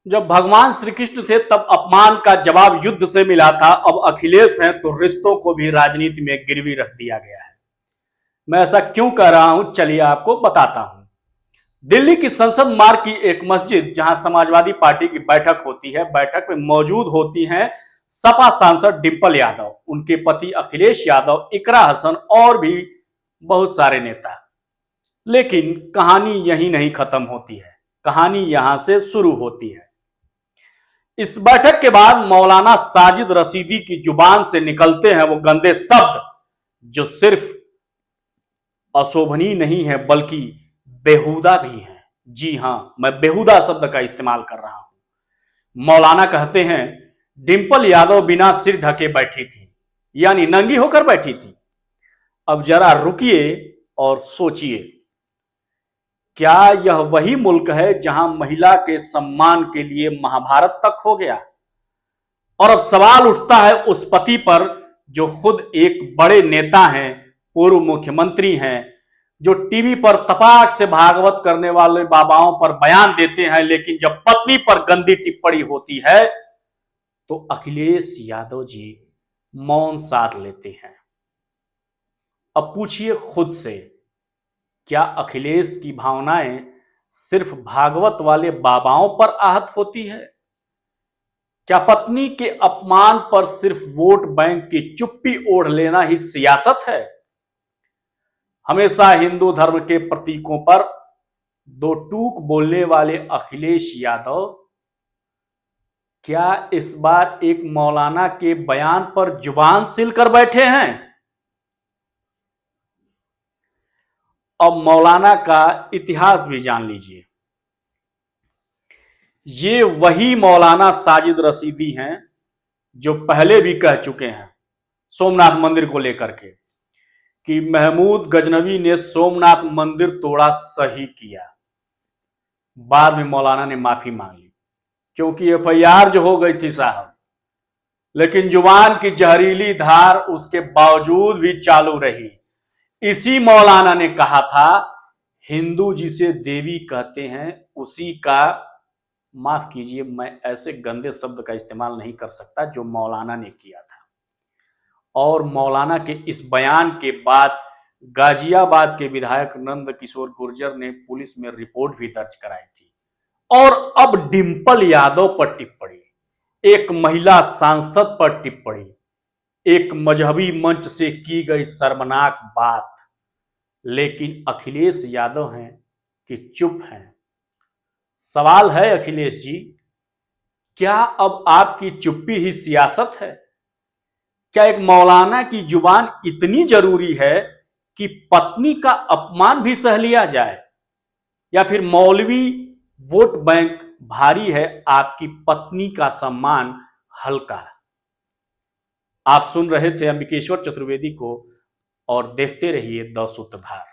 जब भगवान श्री कृष्ण थे तब अपमान का जवाब युद्ध से मिला था। अब अखिलेश हैं तो रिश्तों को भी राजनीति में गिरवी रख दिया गया है। मैं ऐसा क्यों कह रहा हूं, चलिए आपको बताता हूं। दिल्ली की संसद मार्ग की एक मस्जिद जहां समाजवादी पार्टी की बैठक होती है, बैठक में मौजूद होती हैं सपा सांसद डिंपल यादव, उनके पति अखिलेश यादव, इकरा हसन और भी बहुत सारे नेता। लेकिन कहानी यहीं नहीं खत्म होती है, कहानी यहां से शुरू होती है। इस बैठक के बाद मौलाना साजिद रशीदी की जुबान से निकलते हैं वो गंदे शब्द जो सिर्फ अशोभनीय नहीं है बल्कि बेहुदा भी है। जी हां, मैं बेहुदा शब्द का इस्तेमाल कर रहा हूं। मौलाना कहते हैं डिंपल यादव बिना सिर ढके बैठी थी, यानी नंगी होकर बैठी थी। अब जरा रुकिए और सोचिए, क्या यह वही मुल्क है जहां महिला के सम्मान के लिए महाभारत तक हो गया? और अब सवाल उठता है उस पति पर जो खुद एक बड़े नेता हैं, पूर्व मुख्यमंत्री हैं, जो टीवी पर तपाक से भागवत करने वाले बाबाओं पर बयान देते हैं, लेकिन जब पत्नी पर गंदी टिप्पणी होती है तो अखिलेश यादव जी मौन साध लेते हैं। अब पूछिए खुद से, क्या अखिलेश की भावनाएं सिर्फ भागवत वाले बाबाओं पर आहत होती है? क्या पत्नी के अपमान पर सिर्फ वोट बैंक की चुप्पी ओढ़ लेना ही सियासत है? हमेशा हिंदू धर्म के प्रतीकों पर दो टूक बोलने वाले अखिलेश यादव क्या इस बार एक मौलाना के बयान पर जुबान सिलकर बैठे हैं? अब मौलाना का इतिहास भी जान लीजिए। ये वही मौलाना साजिद रशीदी हैं जो पहले भी कह चुके हैं सोमनाथ मंदिर को लेकर के कि महमूद गजनवी ने सोमनाथ मंदिर तोड़ा, सही किया। बाद में मौलाना ने माफी मांग ली क्योंकि एफआईआर जो हो गई थी साहब, लेकिन जुबान की जहरीली धार उसके बावजूद भी चालू रही। इसी मौलाना ने कहा था हिंदू जिसे देवी कहते हैं उसी का, माफ कीजिए मैं ऐसे गंदे शब्द का इस्तेमाल नहीं कर सकता जो मौलाना ने किया था। और मौलाना के इस बयान के बाद गाजियाबाद के विधायक नंद किशोर गुर्जर ने पुलिस में रिपोर्ट भी दर्ज कराई थी। और अब डिंपल यादव पर टिप्पणी, एक महिला सांसद पर टिप्पणी, एक मजहबी मंच से की गई शर्मनाक बात। लेकिन अखिलेश यादव हैं कि चुप हैं। सवाल है अखिलेश जी, क्या अब आपकी चुप्पी ही सियासत है? क्या एक मौलाना की जुबान इतनी जरूरी है कि पत्नी का अपमान भी सह लिया जाए? या फिर मौलवी वोट बैंक भारी है, आपकी पत्नी का सम्मान हल्का? आप सुन रहे थे अंबिकेश्वर चतुर्वेदी को और देखते रहिए द सूत्रधार।